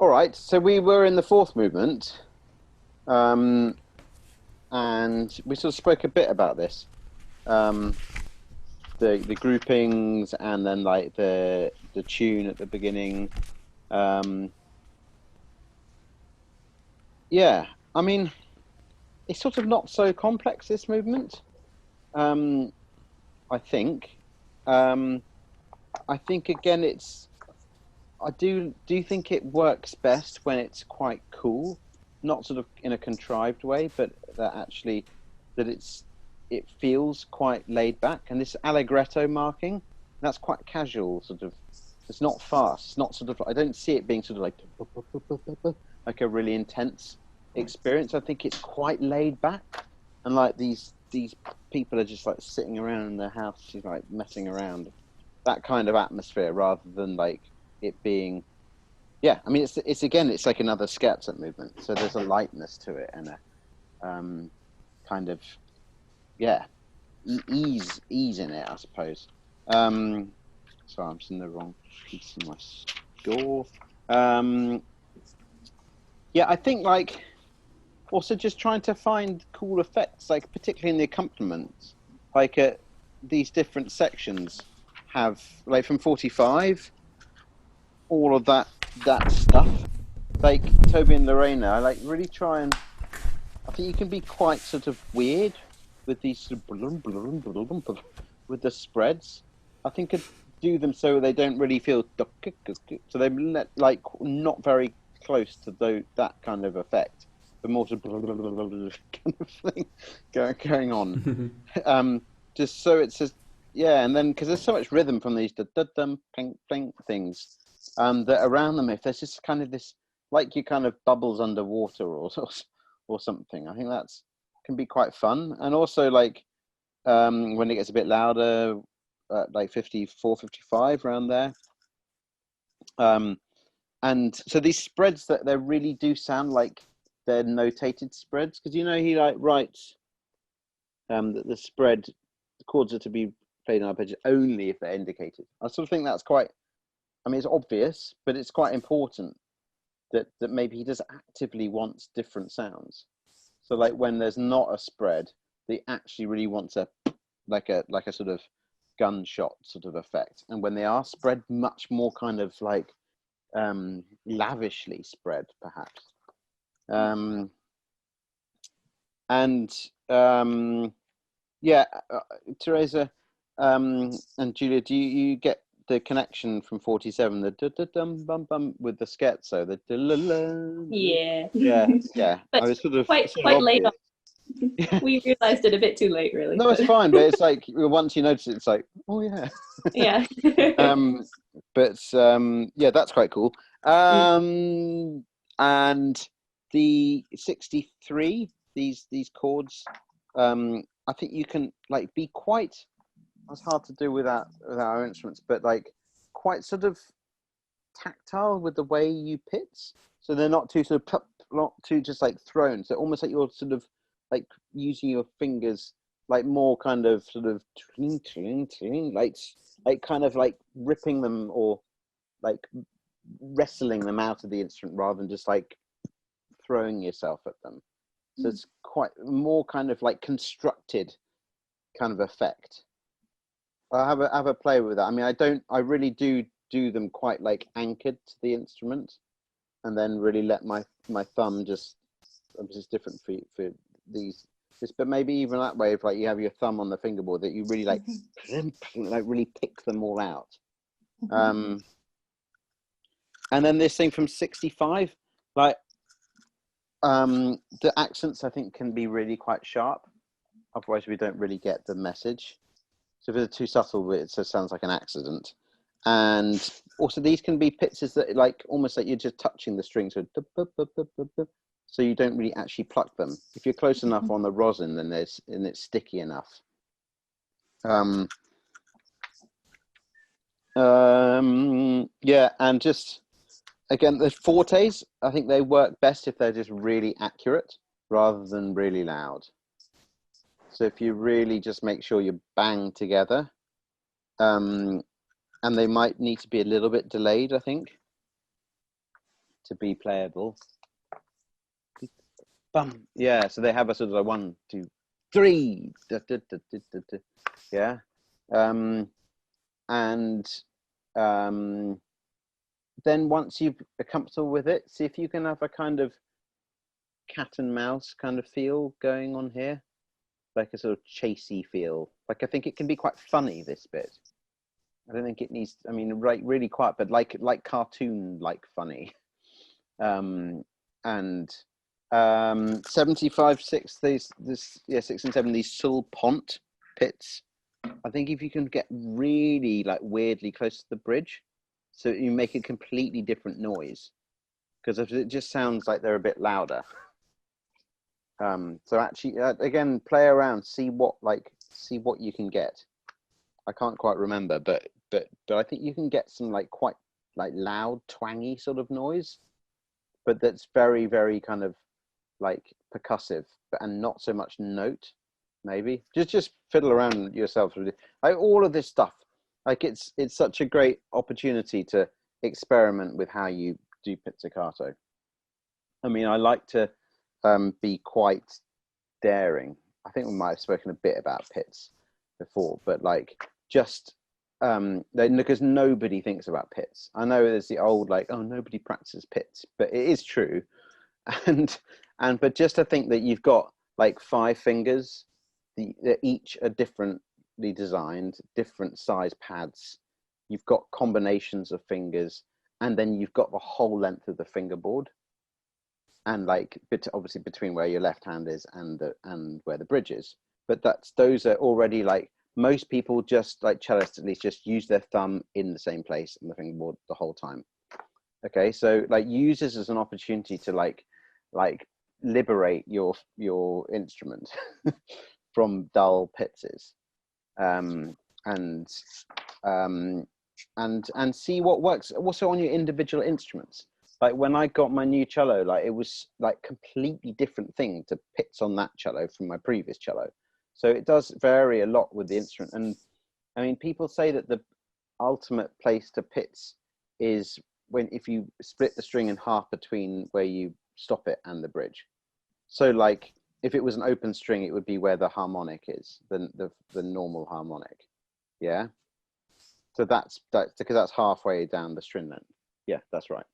All right, so we were in the fourth movement, and we sort of spoke a bit about this, um, the groupings, and then like the tune at the beginning. Um, yeah, I mean, it's sort of not so complex, this movement. Um, I think. Um, I think again, I do think it works best when it's quite cool, not sort of in a contrived way, but that it feels quite laid back. And this allegretto marking, that's quite casual, sort of. It's not fast. It's not sort of. I don't see it being sort of like a really intense experience. I think it's quite laid back, and like these people are just like sitting around in their house, just like messing around. That kind of atmosphere, rather than like it being, yeah, I mean, it's again, it's like another scherzo movement, so there's a lightness to it, and a kind of, yeah, ease in it, I suppose. Sorry, I'm just in the wrong piece of my score. Yeah, I think like also just trying to find cool effects, like particularly in the accompaniments, like these different sections have, like from 45, all of that stuff. Like Toby and Lorena, I like really try and I think you can be quite sort of weird with these sort of with the spreads. I think I'd do them so they don't really feel so they like not very close to that kind of effect, but more sort of kind of thing going on. Just so it's just, yeah, and then because there's so much rhythm from these dum ping ping things, that around them, if there's just kind of this, like you kind of bubbles underwater or something, I think that's can be quite fun. And also like when it gets a bit louder, like 54, 55 around there. And so these spreads that they really do sound like they're notated spreads, because he like writes that the spread, the chords are to be played on arpeggios only if they're indicated. I sort of think that's quite, I mean, it's obvious, but it's quite important that maybe he just actively wants different sounds. So like when there's not a spread, they actually really want a like a sort of gunshot sort of effect. And when they are spread, much more kind of like lavishly spread, perhaps. Yeah, Teresa and Julia, do you get the connection from 47, the dum bum bum with the scherzo, Yeah. yeah. But I was sort of quite late obvious. on. We realized it a bit too late, really. No, it's fine, but it's like once you notice it, it's like, oh yeah. Yeah. Yeah, that's quite cool. And the 63, these chords, I think you can like be quite. It's hard to do without our instruments, but like quite sort of tactile with the way you pitch, so they're not too sort of not too just like thrown. So almost like you're sort of like using your fingers, like more kind of sort of like kind of like ripping them or like wrestling them out of the instrument rather than just like throwing yourself at them. So it's quite more kind of like constructed kind of effect. I have a play with that. I mean, I really do them quite like anchored to the instrument, and then really let my thumb just. It's just different for these. But maybe even that way, if like you have your thumb on the fingerboard, that you really like really pick them all out. And then this thing from 65, like the accents I think can be really quite sharp. Otherwise, we don't really get the message. So if it's too subtle, it just sounds like an accident. And also these can be pitches that like almost like you're just touching the strings, so you don't really actually pluck them. If you're close enough on the rosin, then it's sticky enough. Yeah, and just again, the fortes, I think they work best if they're just really accurate rather than really loud. So if you really just make sure you bang together, and they might need to be a little bit delayed, I think. to be playable. Bum. Yeah, so they have a sort of like 1, 2, 3. Da, da, da, da, da, da. Yeah. Then once you're comfortable with it, see if you can have a kind of cat and mouse kind of feel going on here, like a sort of chasey feel. Like I think it can be quite funny, this bit. I don't think it needs, I mean, right, really quiet, but like cartoon like funny. And 75, 6, this 6 and 7, these sul pont pits. I think if you can get really like weirdly close to the bridge, so you make a completely different noise, because it just sounds like they're a bit louder. So actually, again, play around, see what you can get. I can't quite remember, but I think you can get some like quite like loud, twangy sort of noise, but that's very, very kind of like percussive, and not so much note. Maybe just fiddle around yourself with it. Like all of this stuff. Like it's such a great opportunity to experiment with how you do pizzicato. I mean, I like to be quite daring. I think we might have spoken a bit about pits before, but like just because nobody thinks about pits. I know there's the old like, oh, nobody practices pits, but it is true. But just to think that you've got like 5 fingers, they're each are differently designed, different size pads. You've got combinations of fingers, and then you've got the whole length of the fingerboard, and like obviously between where your left hand is and where the bridge is. But those are already like, most people, just like cellists at least, just use their thumb in the same place on the fingerboard the whole time. Okay, so like use this as an opportunity to like liberate your instrument from dull pizzes, and see what works also on your individual instruments. Like when I got my new cello, like it was like completely different thing to pits on that cello from my previous cello. So it does vary a lot with the instrument. And I mean, people say that the ultimate place to pits is if you split the string in half between where you stop it and the bridge. So like if it was an open string, it would be where the harmonic is, the normal harmonic. Yeah. So that's because that's halfway down the string length. Yeah, that's right.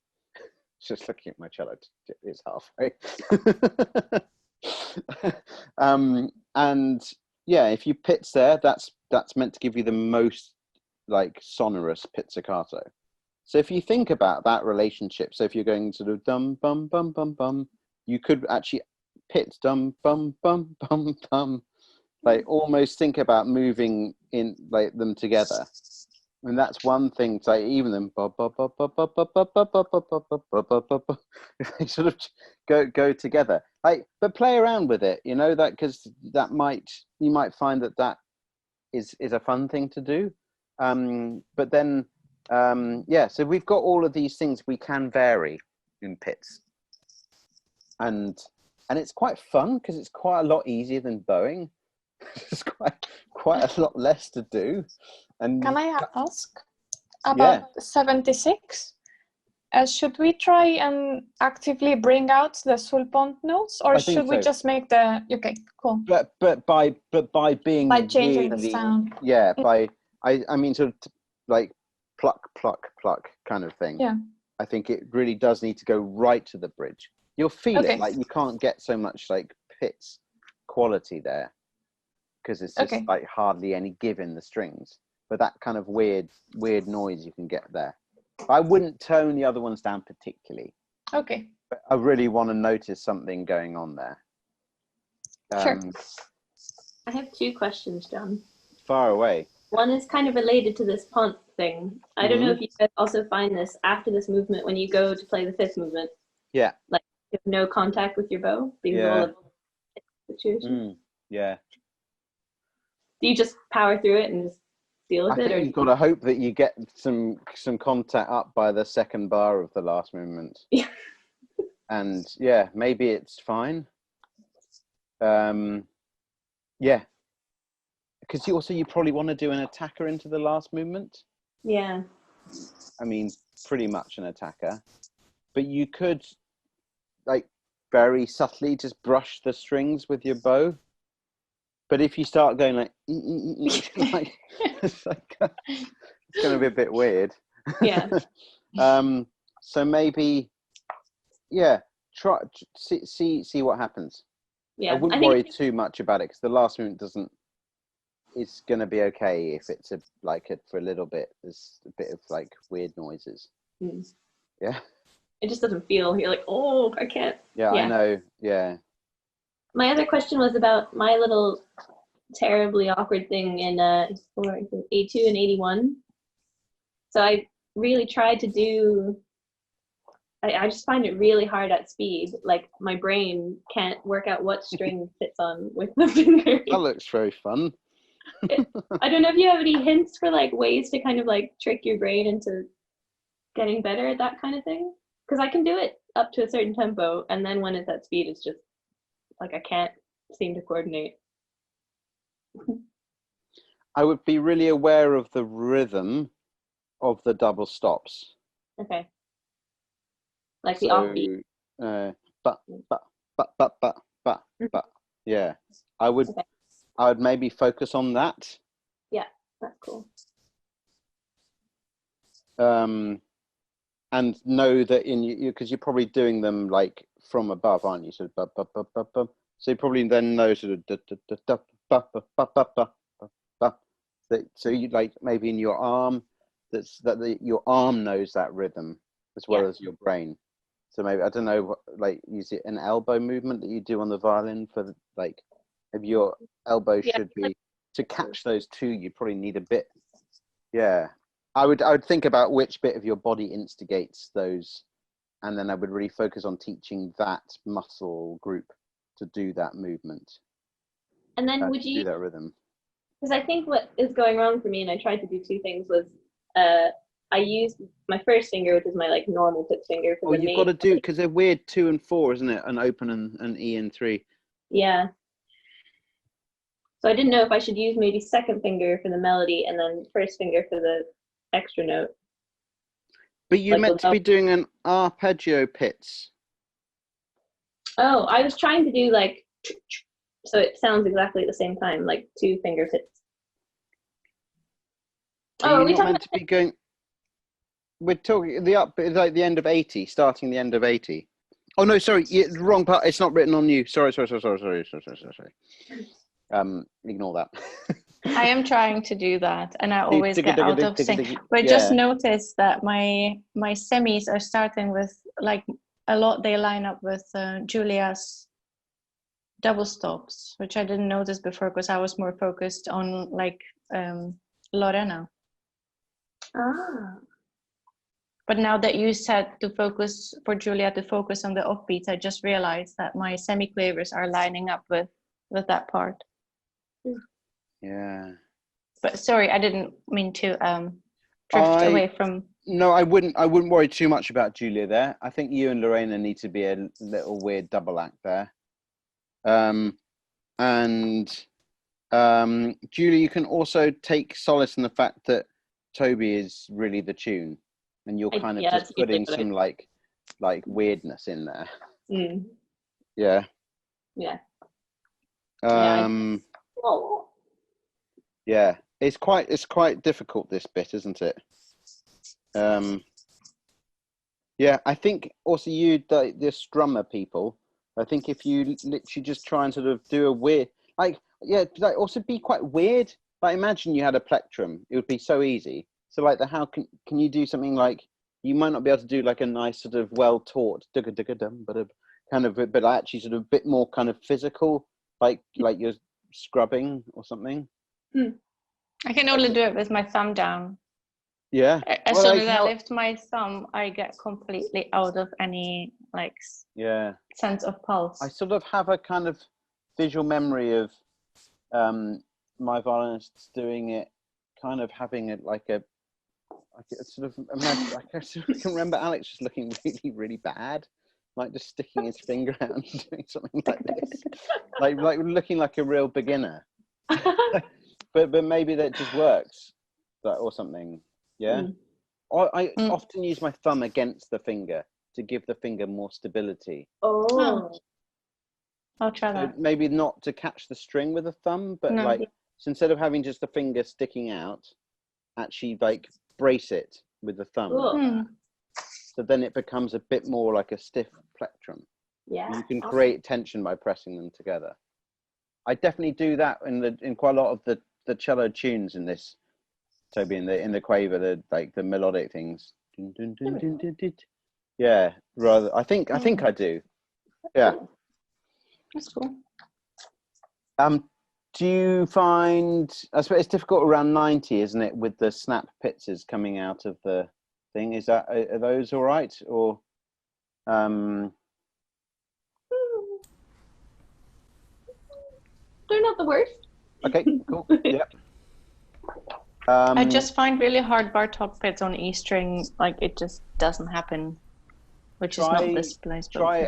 Just looking at my cello, it's halfway. And yeah, if you pits there, that's meant to give you the most like sonorous pizzicato. So if you think about that relationship, so if you're going sort of dum bum bum bum bum, you could actually pit dum bum bum bum bum, like almost think about moving in like them together. And that's one thing to even them they sort of go together. Like, but play around with it, you know, that because you might find that is a fun thing to do. But then yeah, so we've got all of these things we can vary in pits, and it's quite fun because it's quite a lot easier than bowing. It's quite a lot less to do. And can I ask about 76? Should we try and actively bring out the sul pont notes, or should we just make the cool? But by being by changing really, the sound. Yeah, I mean sort of like pluck kind of thing. Yeah. I think it really does need to go right to the bridge. You'll feel it, like you can't get so much like pits quality there because it's just like hardly any give in the strings. But that kind of weird noise you can get there. I wouldn't tone the other ones down particularly. Okay. But I really want to notice something going on there. Sure. I have 2 questions, John. Far away. One is kind of related to this pont thing. I don't know if you guys also find this after this movement when you go to play the 5th movement. Yeah. Like you have no contact with your bow because of all of the situation. Yeah. Do you just power through it and just deal with it? Or you've got to hope that you get some contact up by the 2nd bar of the last movement. Yeah. And yeah, maybe it's fine. Yeah. Because you probably want to do an attacker into the last movement. Yeah. I mean, pretty much an attacker. but you could like very subtly just brush the strings with your bow. But if you start going like, like it's going to be a bit weird. Yeah. So maybe, yeah, try see what happens. Yeah. I wouldn't worry too much about it because the last movement doesn't. It's going to be okay if it's for a little bit. There's a bit of like weird noises. Yeah. It just doesn't feel. You're like, oh, I can't. Yeah, I know. Yeah. My other question was about my little terribly awkward thing in A2 and 81. So I really tried to do. I just find it really hard at speed. Like my brain can't work out what string fits on with the finger. That looks very fun. I don't know if you have any hints for like ways to kind of like trick your brain into getting better at that kind of thing. Because I can do it up to a certain tempo, and then when it's at speed, it's just like I can't seem to coordinate. I would be really aware of the rhythm of the double stops. Okay. Like the offbeat. But. Yeah. I would maybe focus on that. Yeah, that's cool. And know that in you, because you're probably doing them like from above, aren't you? So, so you probably then know sort of so you like maybe in your arm your arm knows that rhythm as well as your brain. So maybe I don't know, like use it an elbow movement that you do on the violin for like if your elbow should be to catch those two. You probably need a bit. Yeah. I would think about which bit of your body instigates those, and then I would really focus on teaching that muscle group to do that movement. And then would you do that rhythm? Because I think what is going wrong for me, and I tried to do two things, was I used my first finger, which is my like normal tip finger. For you've got to do because they're weird 2 and 4, isn't it? An open and E and 3. Yeah. So I didn't know if I should use maybe second finger for the melody and then first finger for the extra note. But you're meant to be doing an arpeggio pits. Oh, I was trying to do like, so it sounds exactly at the same time, like 2 finger pits. Are we meant to be going? We're talking the up, like the end of 80, starting the end of 80. Oh no, sorry, wrong part. It's not written on you. Sorry. Ignore that. I am trying to do that, and I always get out of sync. But just notice that my semis are starting with like a lot. They line up with Julia's double stops, which I didn't notice before because I was more focused on like Lorena. Ah. But now that you said to focus for Julia to focus on the offbeats, I just realized that my semi-quavers are lining up with that part. Yeah. But sorry, I didn't mean to drift away from. No, I wouldn't worry too much about Julia there. I think you and Lorena need to be a little weird double act there. And Julia, you can also take solace in the fact that Toby is really the tune, and you're kind of just putting some like weirdness in there. Mm. Yeah. Yeah. Yeah, it's quite difficult, this bit, isn't it? Yeah, I think also the strummer people, I think if you literally just try and sort of do a weird, also be quite weird. Like imagine you had a plectrum, it would be so easy. So like how can you do something like, you might not be able to do like a nice sort of well taught kind of, but actually sort of a bit more kind of physical, like you're scrubbing or something. I can only do it with my thumb down. Yeah. As soon as I lift my thumb, I get completely out of any sense of pulse. I sort of have a kind of visual memory of my violinists doing it, kind of having it like a sort of imagine, I can remember Alex just looking really, really bad, like just sticking his finger out and doing something like this, like looking like a real beginner. but maybe that just works, or something. Yeah. Or I often use my thumb against the finger to give the finger more stability. Oh. I'll try So that. maybe not to catch the string with a thumb, but like, so instead of having just the finger sticking out, actually like brace it with the thumb. Cool. So then it becomes a bit more like a stiff plectrum. Yeah. You can create tension by pressing them together. I definitely do that in quite a lot of the cello tunes in this, Toby, in the quaver, the melodic things. Dun, dun, dun, dun, dun, dun. Yeah, rather. I think I do. Yeah. That's cool. Do you find, I suppose it's difficult around 90, isn't it, with the snap pizzas coming out of the thing? Are those all right, or they're not the worst. Okay, cool. Yeah. I just find really hard Bartók pits on E string, like it just doesn't happen, which is not this place. Try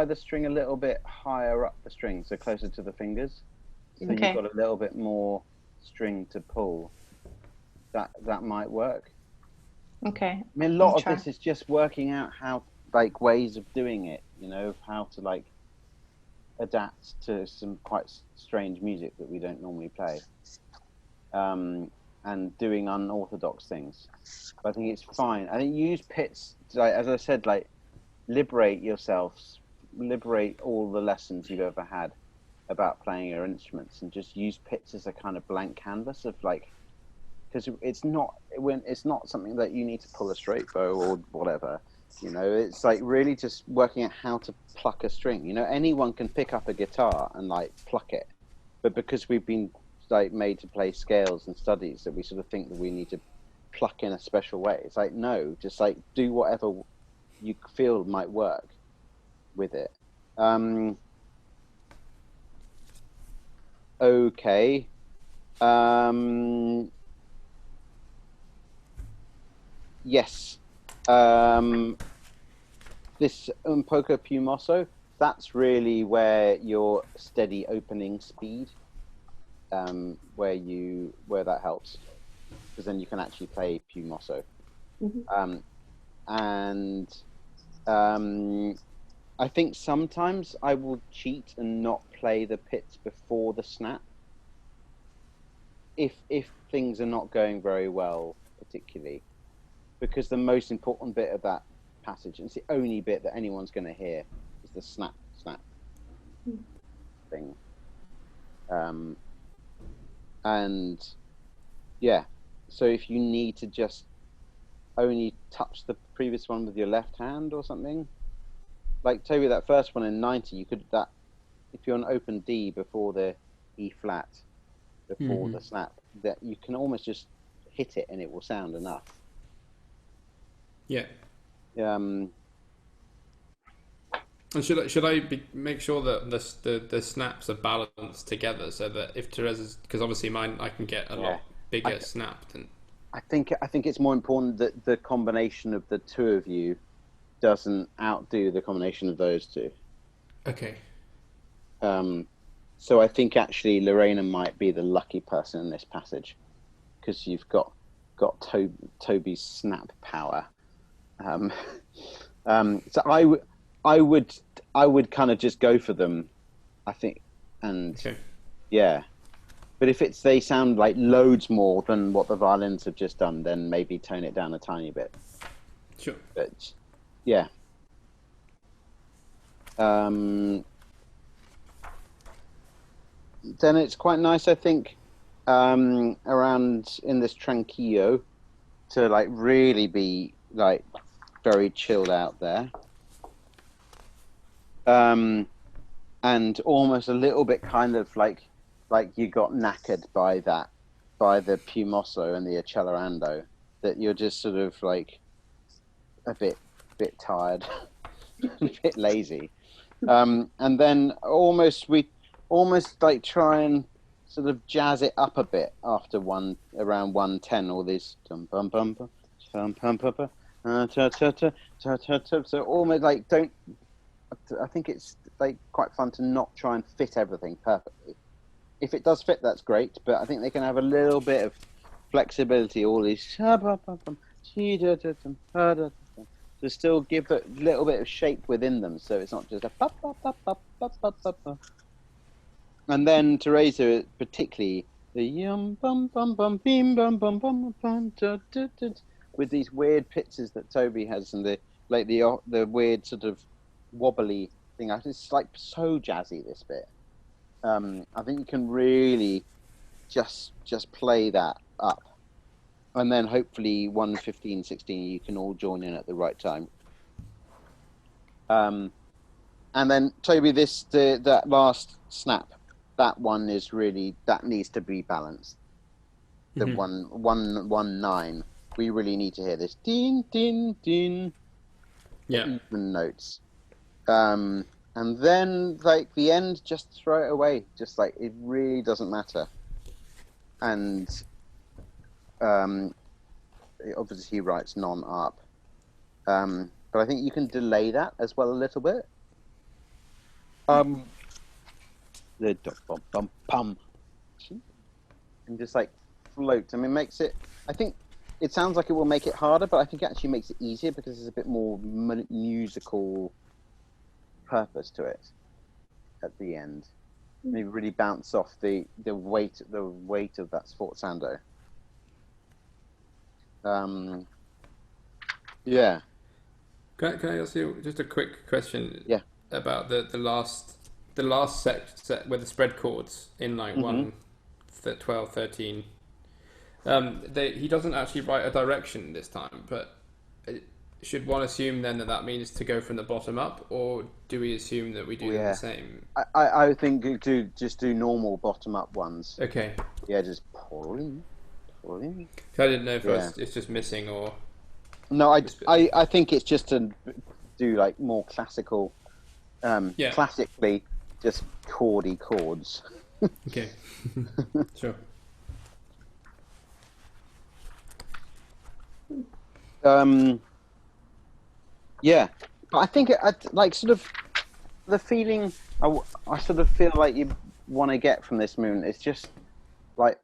the string a little bit higher up the string, so closer to the fingers. So you've got a little bit more string to pull. That might work. Okay. I mean, a lot of this is just working out how, like, ways of doing it, you know, how to like adapt to some quite strange music that we don't normally play, and doing unorthodox things. But I think it's fine. I think use pits, like, as I said, like, liberate yourselves, liberate all the lessons you've ever had about playing your instruments, and just use pits as a kind of blank canvas of like, because it's not something that you need to pull a straight bow or whatever, you know. It's like really just working out how to pluck a string. You know, anyone can pick up a guitar and like pluck it, but because we've been like made to play scales and studies, that we sort of think that we need to pluck in a special way. It's like, no, just like do whatever you feel might work with it. Okay. Yes. This un poco più mosso, that's really where your steady opening speed, where that helps, because then you can actually play più mosso. I think sometimes I will cheat and not play the pits before the snap if things are not going very well, particularly, because the most important bit of that passage, and it's the only bit that anyone's going to hear, is the snap thing. And yeah, so if you need to just only touch the previous one with your left hand or something, like Toby, that first one in 90, you could, that if you're on open D before the E flat, before the snap, that you can almost just hit it and it will sound enough. Yeah. And should I make sure that the snaps are balanced together, so that if Teresa's, because obviously mine, I can get a lot bigger snap than. I think it's more important that the combination of the two of you doesn't outdo the combination of those two. Okay. So I think actually Lorena might be the lucky person in this passage, because you've got Toby's snap power. So I would kind of just go for them, I think, and yeah. But if they sound like loads more than what the violins have just done, then maybe tone it down a tiny bit. Sure. But yeah. Then it's quite nice, I think, around in this tranquillo, to like really be like very chilled out there, and almost a little bit kind of like you got knackered by the più mosso and the accelerando, that you're just sort of like a bit tired, a bit lazy, and then almost like try and sort of jazz it up a bit after around 110, all these so almost like I think it's like quite fun to not try and fit everything perfectly. If it does fit, that's great, but I think they can have a little bit of flexibility, all these, just to still give a little bit of shape within them, so it's not just a pop, pop, pop, pop, pop, pop, pop, pop. And then Teresa, particularly the yum bum bum bum beam bum bum bum bum da, da, da, with these weird pitches that Toby has, and the weird sort of wobbly thing. It's like so jazzy, this bit. I think you can really just play that up, and then hopefully 1:15, 16 you can all join in at the right time. And then Toby, that last snap, that one is really, that needs to be balanced. The 1-1-9, we really need to hear this din din din, even notes. And then like the end, just throw it away, just like it really doesn't matter. And obviously he writes non-up, but I think you can delay that as well a little bit. The bum bum pum, and just like float. I mean, makes it. I think it sounds like it will make it harder, but I think it actually makes it easier because there's a bit more musical purpose to it at the end. Maybe really bounce off the weight of that sforzando. Yeah. Can I ask you just a quick question? Yeah. About the last set with the spread chords in like 1, 12, 13. He doesn't actually write a direction this time, but should one assume then that means to go from the bottom up, or do we assume that we do the same? I think to just do normal bottom up ones. Okay. Yeah, just pulling. I didn't know if it's just missing or. No, I think it's just to do like more classical. Classically, just chordy chords. Okay. Sure. Yeah, but I think I like sort of the feeling I sort of feel like you want to get from this movement. It's just like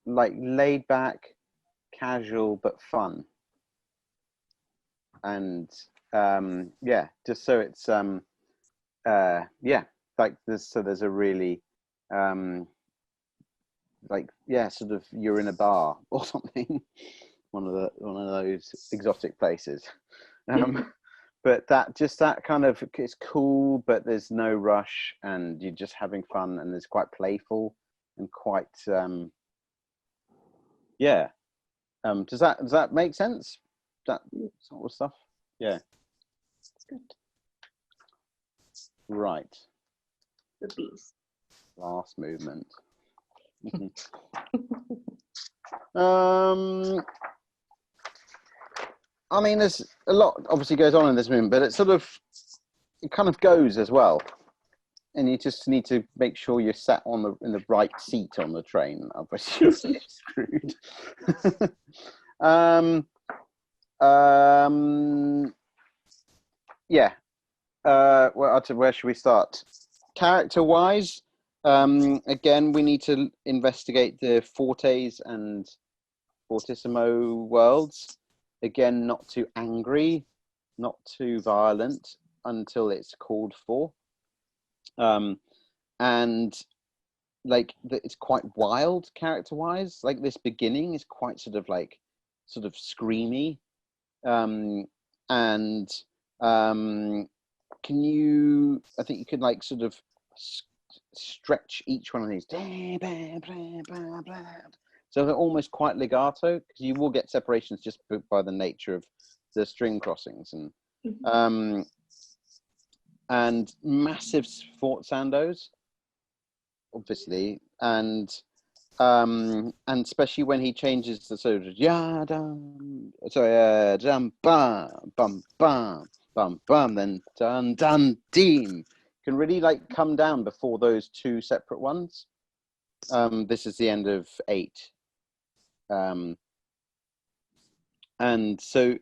laid back, casual but fun, and just so it's like this. So there's a really sort of you're in a bar or something, one of those exotic places. But that kind of, it's cool, but there's no rush, and you're just having fun, and it's quite playful and quite does that make sense? That sort of stuff? Yeah. That's good. Right. The beast. Last movement. I mean, there's a lot obviously goes on in this movement, but it kind of goes as well, and you just need to make sure you're sat in the right seat on the train, otherwise you'll get screwed. Where should we start? Character-wise, again, we need to investigate the fortes and fortissimo worlds. Again, not too angry, not too violent until it's called for. And like it's quite wild character-wise. Like this beginning is quite sort of screamy. I think you could like sort of stretch each one of these. So they're almost quite legato, because you will get separations just by the nature of the string crossings, and massive sforzados, obviously, and especially when he changes the sort of dum bum bum bum bum bum, then dun dun deem can really like come down before those two separate ones. This is the end of 8. And so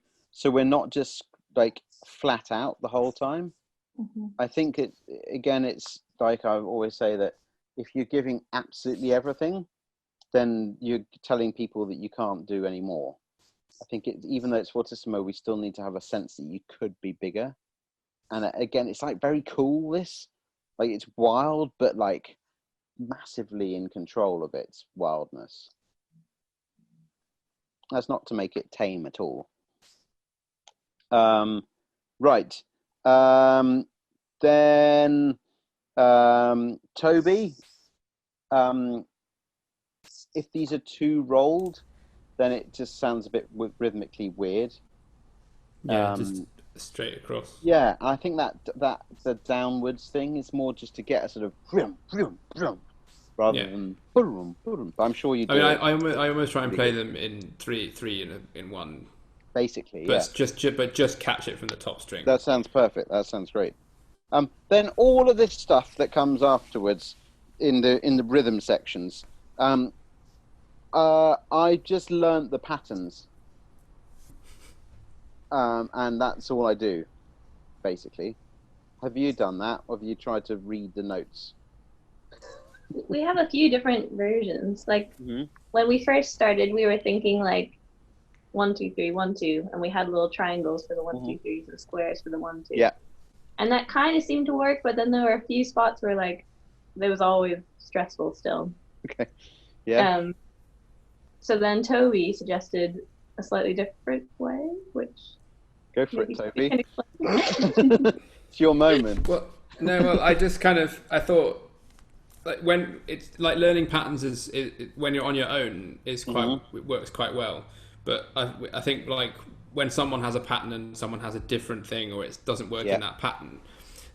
we're not just like flat out the whole time. I think it's like I always say that if you're giving absolutely everything, then you're telling people that you can't do any more. I think even though it's fortissimo, we still need to have a sense that you could be bigger. And again, it's like very cool. This, like, it's wild, but like massively in control of its wildness. That's not to make it tame at all. Right. Then Toby, if these are two rolled, then it just sounds a bit rhythmically weird. Yeah, just straight across. Yeah, I think that the downwards thing is more just to get a sort of rather than but I'm sure you do. I mean, I almost try and play them in three in one. Basically, but just catch it from the top string. That sounds perfect. That sounds great. Then all of this stuff that comes afterwards in the rhythm sections, I just learnt the patterns, and that's all I do, basically. Have you done that, or have you tried to read the notes? We have a few different versions. Like when we first started, we were thinking like 1, 2, 3, 1, 2, and we had little triangles for the 1, 2, 3s and squares for the 1, 2. Yeah. And that kind of seemed to work, but then there were a few spots where like it was always stressful still. Okay. Yeah. So then Toby suggested a slightly different way, which go for it, Toby. It's your moment. Well, I just I thought, like, when it's like learning patterns is when you're on your own is quite it works quite well. But I think like when someone has a pattern and someone has a different thing, or it doesn't work in that pattern,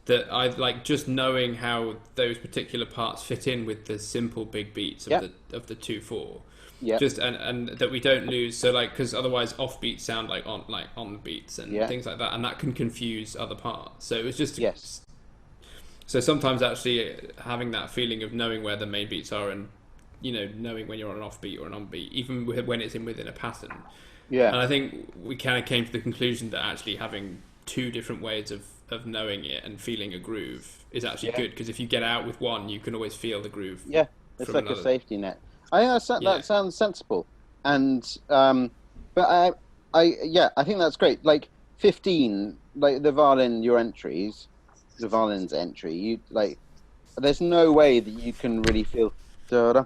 that I like just knowing how those particular parts fit in with the simple big beats of the 2/4. Yeah. Just and that we don't lose. So like, because otherwise offbeats sound like on beats and things like that, and that can confuse other parts. So it was just So sometimes actually having that feeling of knowing where the main beats are, and knowing when you're on an offbeat or an onbeat, even when it's within a pattern. Yeah. And I think we kind of came to the conclusion that actually having two different ways of knowing it and feeling a groove is actually good, because if you get out with one, you can always feel the groove. Yeah, it's like a safety net. I think that sounds sensible, and but I think that's great. Like 15, like the violin, the violin's entry. You like, there's no way that you can really feel. I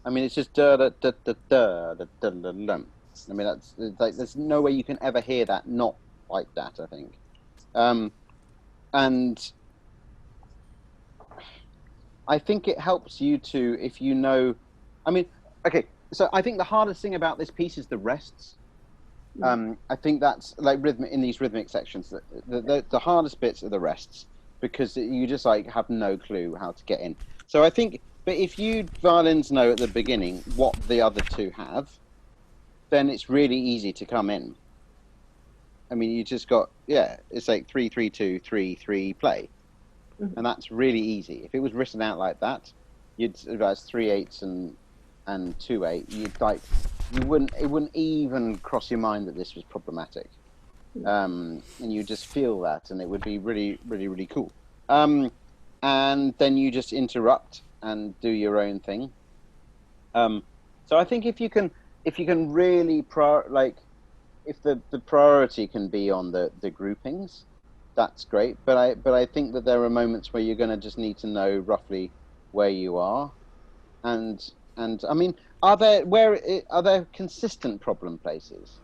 mean, it's just I mean, that's like, there's no way you can ever hear that not like that, I think. And I think it helps you to, if you know, I mean, okay, so I think the hardest thing about this piece is the rests. I think that's like in these rhythmic sections, the hardest bits are the rests, because you just like have no clue how to get in. So I think, but if you violins know at the beginning what the other two have, then it's really easy to come in. I mean, you just got, it's like 3, 3, 2, 3, 3, play. And that's really easy. If it was written out like that, that's 3 8s and 2 8. It wouldn't even cross your mind that this was problematic. And you just feel that, and it would be really, really, really cool. And then you just interrupt and do your own thing. So I think if you can really if the priority can be on the groupings, that's great. But I think that there are moments where you're going to just need to know roughly where you are, and I mean, are there consistent problem places?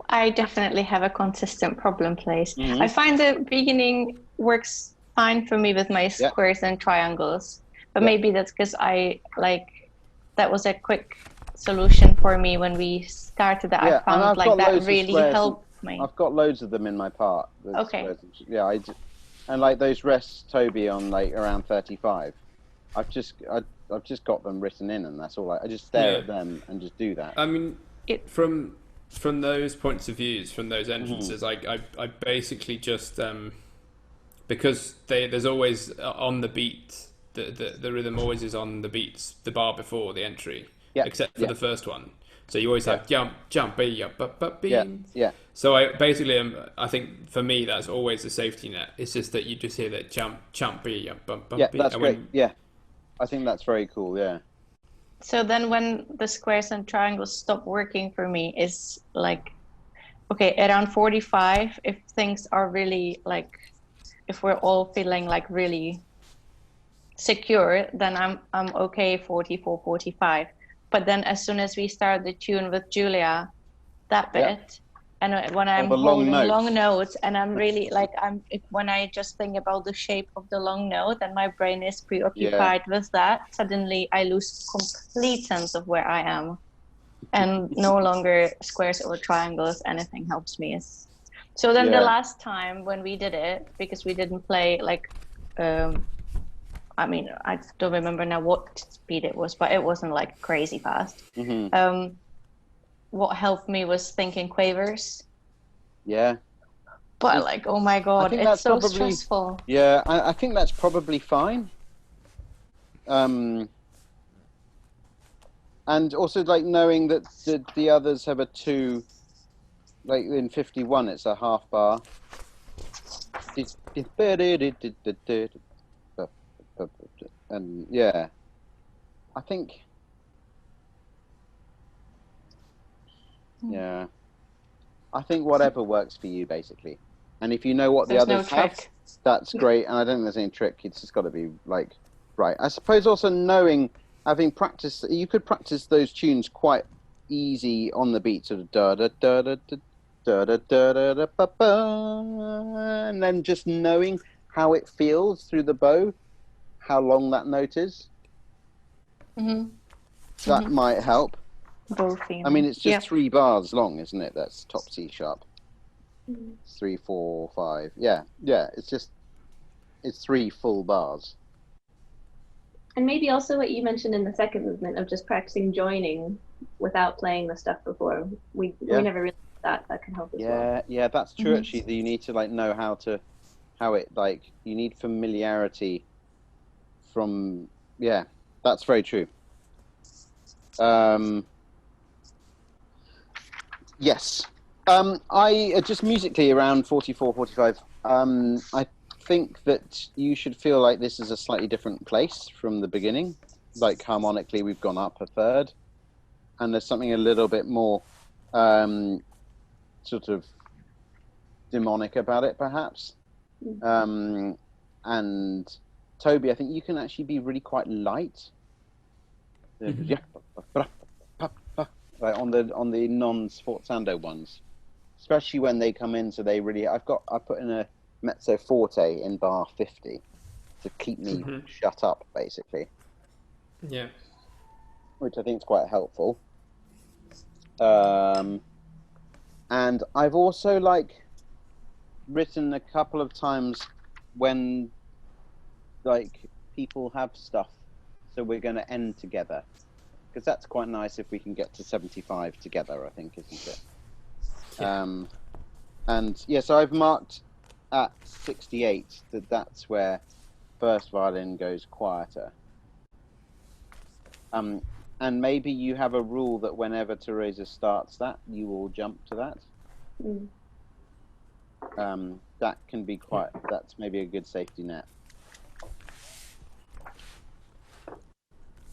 I definitely have a consistent problem place. I find the beginning works fine for me with my squares and triangles, but maybe that's because that was a quick solution for me when we started. That I found like that really helped me. I've got loads of them in my part. Okay. And like those rests, Toby, on like around 35. I've just got them written in, and that's all. I just stare at them and just do that. I mean, from those points of views, from those entrances, I basically just because there's always on the beat, the rhythm always is on the beats, the bar before the entry, except for the first one. So you always have jump, beam. Yeah. So I think for me that's always a safety net. It's just that you just hear that jump, beam, that's great. I think that's very cool. Yeah. So then when the squares and triangles stop working for me is like, okay, around 45, if things are really like, if we're all feeling like really secure, then I'm okay 44, 45. But then as soon as we start the tune with Julia, that bit, and when I'm holding long notes and I'm really like, when I just think about the shape of the long note and my brain is preoccupied with that, suddenly I lose complete sense of where I am, and no longer squares or triangles, anything helps me. So then the last time when we did it, because we didn't play like, I mean, I don't remember now what speed it was, but it wasn't like crazy fast. What helped me was thinking quavers. Yeah. But like, oh my God, it's so stressful. Yeah, I think that's probably fine. And also like knowing that the others have a 2, like in 51, it's a half bar. And yeah, I think, yeah, I think whatever works for you, basically. And if you know what the others have, that's great. And I don't think there's any trick. It's just got to be like, right. I suppose also knowing, having practiced, you could practice those tunes quite easy on the beat, sort of da da da da da da da da da da ba ba, and then just knowing how it feels through the bow, how long that note is. That might help. I mean, it's just 3 bars long, isn't it? That's top C sharp. 3, 4, 5. Yeah. It's 3 full bars. And maybe also what you mentioned in the second movement of just practicing joining without playing the stuff before. We never really did that. That can help as well. Yeah, that's true. Actually, that you need to like know how it like, you need familiarity from. Yeah, that's very true. Yes. I just musically around 44, 45. I think that you should feel like this is a slightly different place from the beginning. Like harmonically, we've gone up a third, and there's something a little bit more sort of demonic about it, perhaps. And Toby, I think you can actually be really quite light. Like on the non-sforzando ones, especially when they come in. So they really, I put in a mezzo forte in bar 50 to keep me shut up, basically. Yeah. Which I think is quite helpful. And I've also like written a couple of times when like people have stuff, so we're going to end together. Because that's quite nice if we can get to 75 together, I think, isn't it? Yeah. And yeah, so I've marked at 68 that's where first violin goes quieter. And maybe you have a rule that whenever Teresa starts that, you will jump to that. That can be that's maybe a good safety net.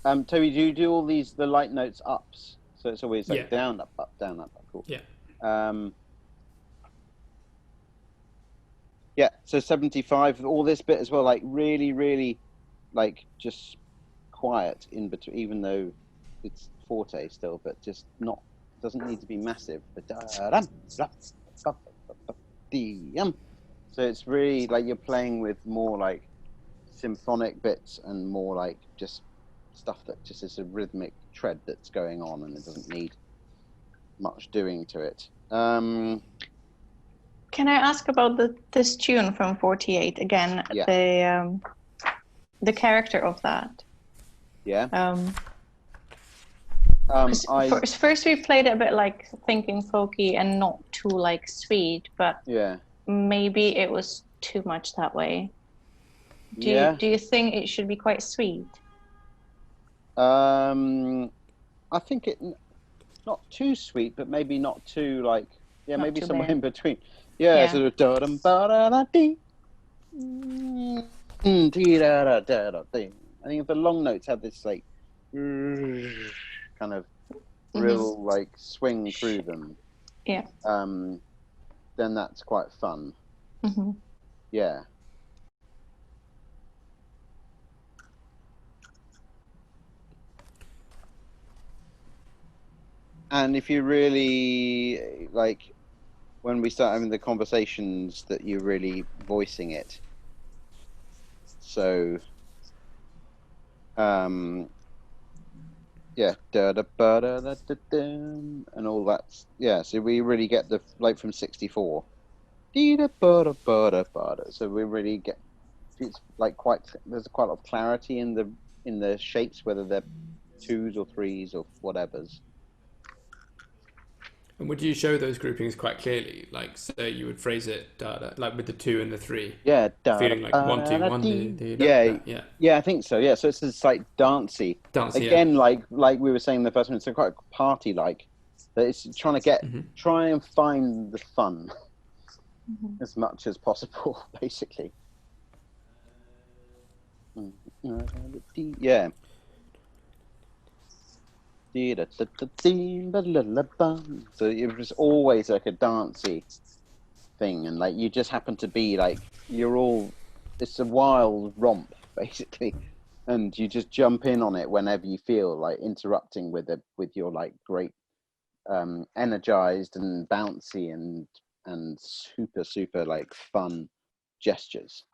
Toby, do you do all the light notes ups? So it's always like down, up, down, up. Cool. Yeah. Yeah. So 75, all this bit as well, like really, really, like just quiet in between, even though it's forte still, but just doesn't need to be massive. So it's really like you're playing with more like symphonic bits and more like just stuff that just is a rhythmic tread that's going on, and it doesn't need much doing to it. Can I ask about this tune from 48 again? Yeah. The character of that. Yeah. First we played it a bit like thinking folky and not too like sweet, but maybe it was too much that way. Do you think it should be quite sweet? I think it not too sweet, but maybe not too like maybe somewhere in between. Sort of da dum ba da da dee. I think if the long notes have this like kind of real like swing through them, then that's quite fun. Yeah. And if you really like, when we start having the conversations, that you're really voicing it. So, yeah, da da ba da da da and all that. Yeah, so we really get the like from 64. Dee da ba da ba da ba da. So we really get, it's like there's quite a lot of clarity in the shapes, whether they're 2s or 3s or whatever's. And would you show those groupings quite clearly? Like, say you would phrase it like with the 2 and the 3. Yeah, feeling like 1, 2, 1, yeah, I think so. Yeah, so it's just like dancey. Again, like we were saying the first one, it's quite party like. That it's trying to try and find the fun as much as possible, basically. Yeah. So it was always like a dancey thing, and like you just happen to be like, it's a wild romp basically, and you just jump in on it whenever you feel like interrupting with your like great energized and bouncy and super like fun gestures.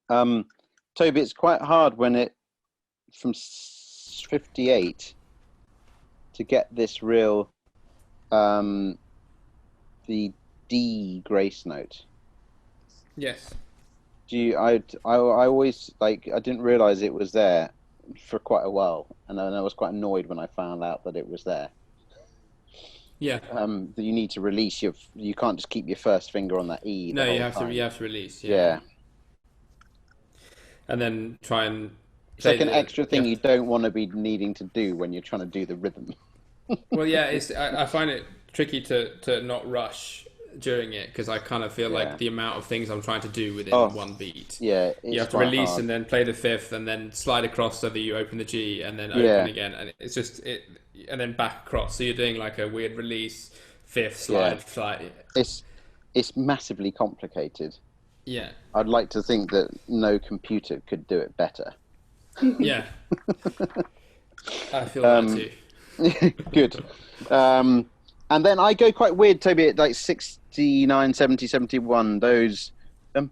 Toby, it's quite hard when it from 58 to get this real the D grace note. Yes. I always like, I didn't realize it was there for quite a while, and I was quite annoyed when I found out that it was there. Yeah. That you need to release you can't just keep your first finger on that E. No, you have to release. Yeah. And then try and. It's like an extra thing you don't want to be needing to do when you're trying to do the rhythm. Well, yeah, I find it tricky to not rush during it, because I kind of feel like the amount of things I'm trying to do within one beat. Yeah, you have to release hard. And then play the 5th, and then slide across so that you open the G, and then open again, and it's just and then back across. So you're doing like a weird release, 5th, slide. It's massively complicated. Yeah, I'd like to think that no computer could do it better. Yeah, I feel that too. Good. And then I go quite weird, Toby, at like 69, 70, 71, those a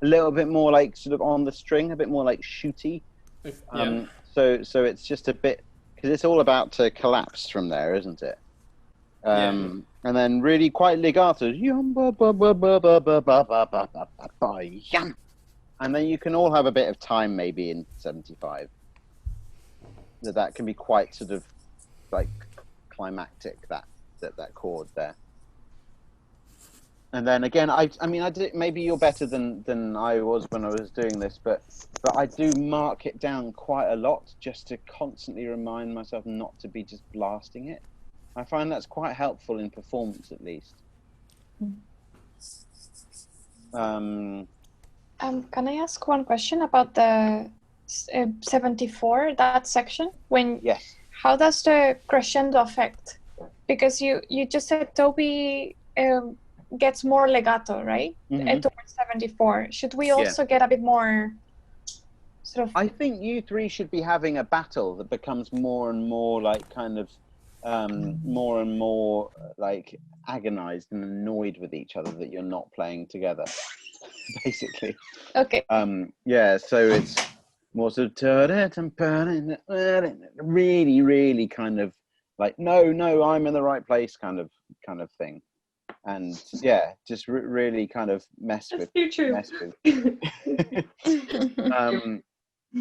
little bit more like sort of on the string, a bit more like shooty. So it's just a bit, because it's all about to collapse from there, isn't it? And then really quite legato. And then you can all have a bit of time maybe in 75. That can be quite sort of like climactic, that chord there. And then again, I mean, I did, maybe you're better than I was when I was doing this, but I do mark it down quite a lot just to constantly remind myself not to be just blasting it. I find that's quite helpful in performance, at least. Can I ask one question about the 74, that section? Yes. How does the crescendo affect? Because you just said Toby gets more legato, right? Towards 74. Should we also get a bit more sort of... I think you three should be having a battle that becomes more and more like kind of more and more like agonized and annoyed with each other that you're not playing together, basically. Okay. So it's more sort of really, really kind of like, no, I'm in the right place kind of thing. And just really kind of mess with.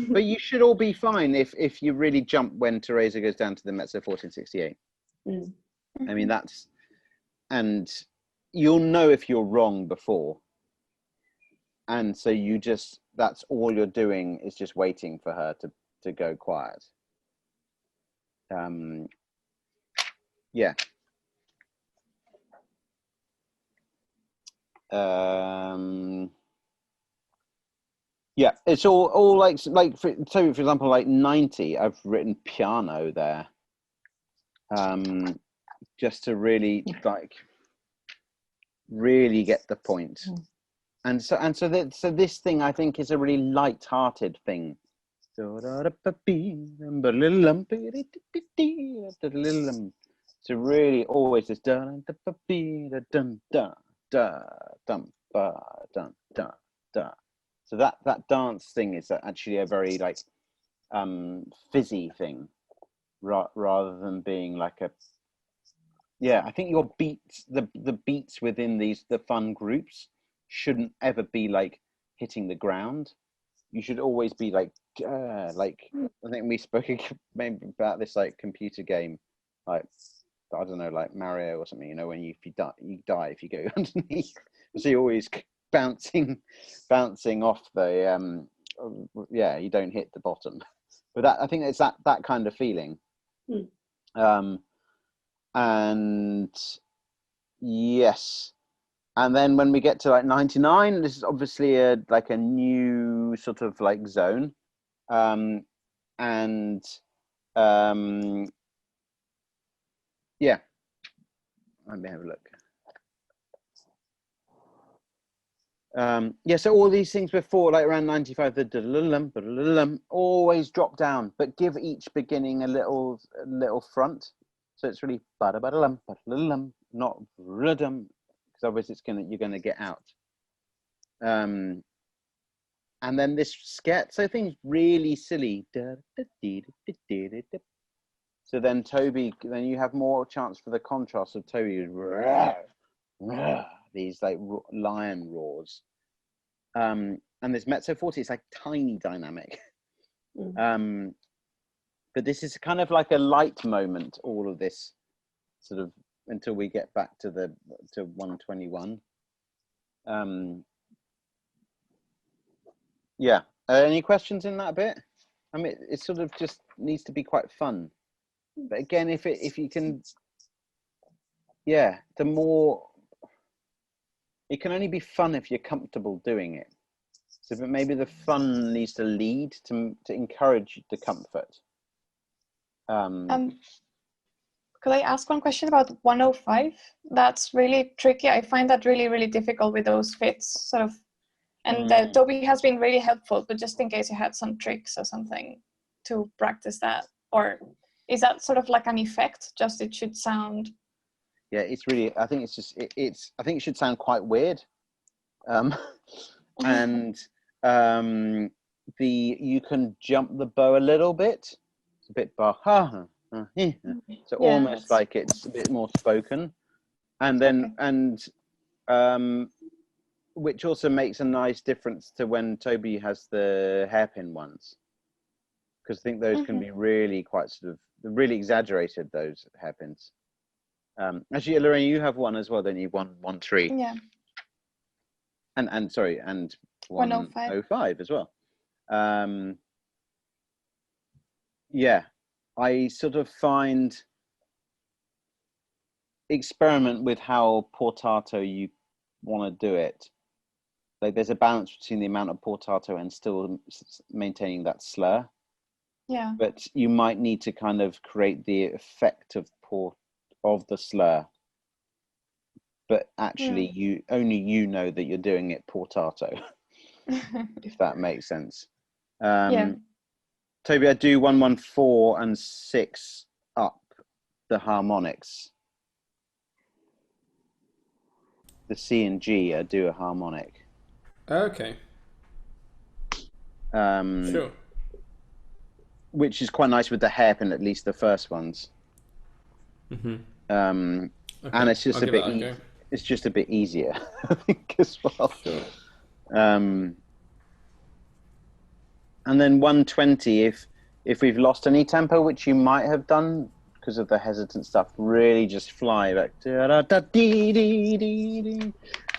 But you should all be fine if you really jump when Teresa goes down to the mezzo 1468. I mean, and you'll know if you're wrong before. And so that's all you're doing is just waiting for her to go quiet. Yeah, it's all like for example, like 90. I've written piano there, just to really really get the point. And so this thing I think is a really light-hearted thing. So really always this dun dun dun dun dun dun. So that dance thing is actually a very like fizzy thing, rather than being like a. Yeah, I think your beats, the beats within the fun groups shouldn't ever be like hitting the ground. You should always be like I think we spoke maybe about this like computer game, like I don't know, like Mario or something. You know, when you die if you go underneath. So you're always bouncing off the you don't hit the bottom. But that, I think it's that kind of feeling. And yes, and then when we get to like 99, this is obviously a new sort of like zone, yeah, let me have a look. Yeah, so all these things before, like around 95, the always drop down, but give each beginning a little front. So it's really not rhythm, because otherwise you're gonna get out. And then this scherzo thing's really silly. So then Toby, then you have more chance for the contrast of Toby. These like lion roars. And this mezzo forte is like tiny dynamic. But this is kind of like a light moment, all of this sort of, until we get back to 121. Yeah. Any questions in that bit? I mean, it sort of just needs to be quite fun. But again, if you can, yeah, the more, it can only be fun if you're comfortable doing it. So, but maybe the fun needs to lead to encourage the comfort. Could I ask one question about 105? That's really tricky. I find that really, really difficult with those fits, sort of. And Toby has been really helpful, but just in case you had some tricks or something to practice that, or is that sort of like an effect? Just it should sound. Yeah, it's really. I think it's just. I think it should sound quite weird, and you can jump the bow a little bit. It's a bit so almost like it's a bit more spoken, and then which also makes a nice difference to when Toby has the hairpin ones, because I think those can be really quite sort of really exaggerated, those hairpins. Actually, Lorraine, you have one as well, don't you? 113. Yeah. And 105 as well. Yeah, I sort of experiment with how portato you want to do it. Like there's a balance between the amount of portato and still maintaining that slur. Yeah. But you might need to kind of create the effect of the slur. But actually, you know that you're doing it portato, if that makes sense. Toby, I do 114 and 6 up the harmonics. The C and G, I do a harmonic. Okay. Sure. Which is quite nice with the hairpin, at least the first ones. Okay. And it's just it's just a bit easier, I think, as well. Sure. And then 120, if we've lost any tempo, which you might have done because of the hesitant stuff, really just fly back.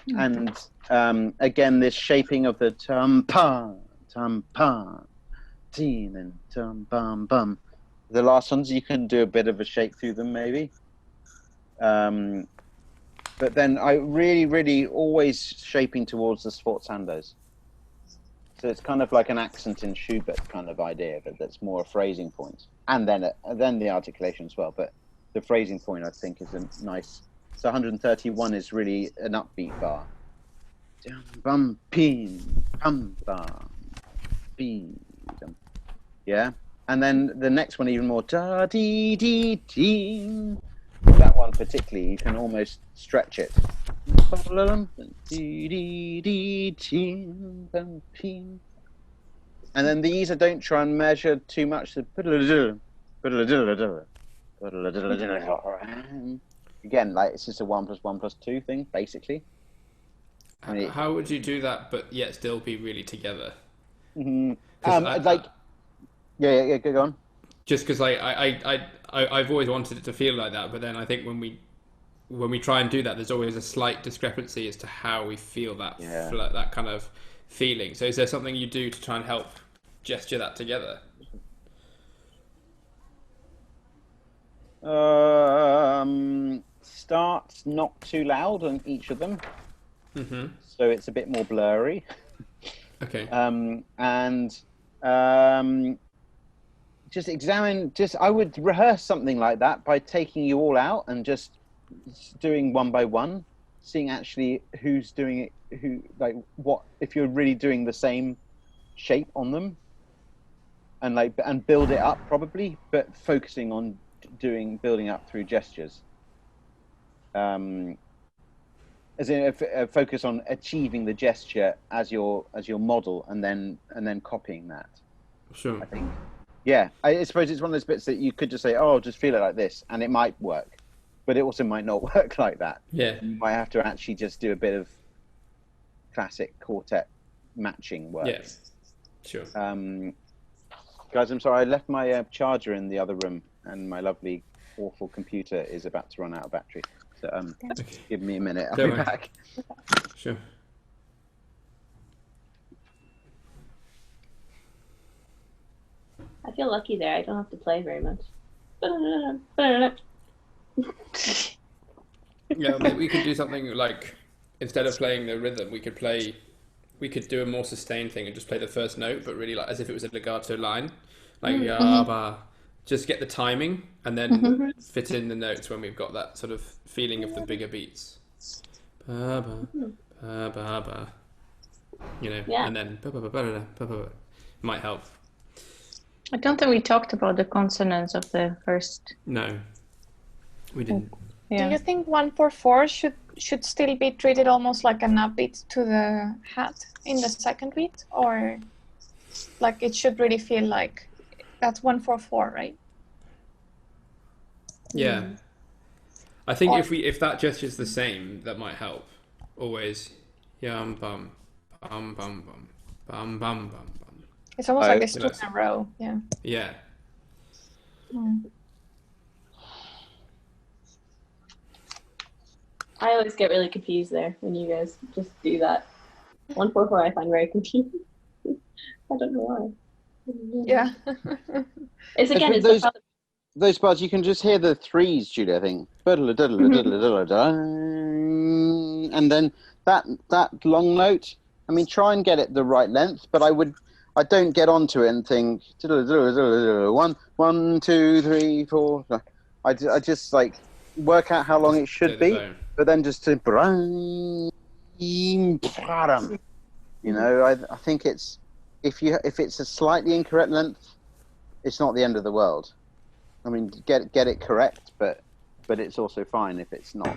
And again, this shaping of the tum-pa, and tum-bum-bum. The last ones, you can do a bit of a shape through them, maybe. But then I really, really always shaping towards the sforzandos. So it's kind of like an accent in Schubert kind of idea, but that's more a phrasing point, and then the articulation as well. But the phrasing point, I think, is a nice. So 131 is really an upbeat bar. Bum pin bum bum bee. Yeah, and then the next one even more da dee dee dee. That one particularly, you can almost stretch it. And then these, I don't try and measure too much. Again, like it's just a 1 + 1 + 2 thing, basically. I mean, how would you do that, but yet still be really together? Yeah, go on. Just because I've always wanted it to feel like that, but then I think when we try and do that, there's always a slight discrepancy as to how we feel that that kind of feeling. So is there something you do to try and help gesture that together? Start not too loud on each of them, so it's a bit more blurry. Okay. Just examine. I would rehearse something like that by taking you all out and just doing one by one, seeing actually who's doing it, what if you're really doing the same shape on them, and build it up probably, but focusing on building up through gestures. As in a focus on achieving the gesture as your model, and then copying that. Sure. I think. Yeah, I suppose it's one of those bits that you could just say, "Oh, just feel it like this," and it might work, but it also might not work like that. Yeah. You might have to actually just do a bit of classic quartet matching work. Yeah. Sure. Guys, I'm sorry, I left my charger in the other room, and my lovely, awful computer is about to run out of battery. So give me a minute. I'll be back. Sure. I feel lucky there. I don't have to play very much. Yeah, maybe we could do something like, instead of playing the rhythm, we could do a more sustained thing and just play the first note, but really like as if it was a legato line, like ba. Just get the timing and then fit in the notes when we've got that sort of feeling of the bigger beats. Ba ba ba ba ba. You know, and then ba ba ba ba ba ba. Might help. I don't think we talked about the consonants of the first. No, we didn't. Do you think 1/4/4 should still be treated almost like an upbeat to the hat in the second beat, or like it should really feel like that's 1/4/4, right? Yeah, I think if that gesture's the same, that might help. Always, yum bum bum bum bum bum bum bum bum. It's almost like it's two in a row. Yeah. Yeah. I always get really confused there when you guys just do that. 1/4/4 I find very confusing. I don't know why. Yeah. It's again, those bars, you can just hear the threes, Julie, I think. And then that long note, I mean, try and get it the right length, but I don't get onto it and think 1, 1, 2, 3, 4. I just like work out how long it should be, but then just to you know, I think it's if it's a slightly incorrect length, it's not the end of the world. I mean, get it correct, but it's also fine if it's not.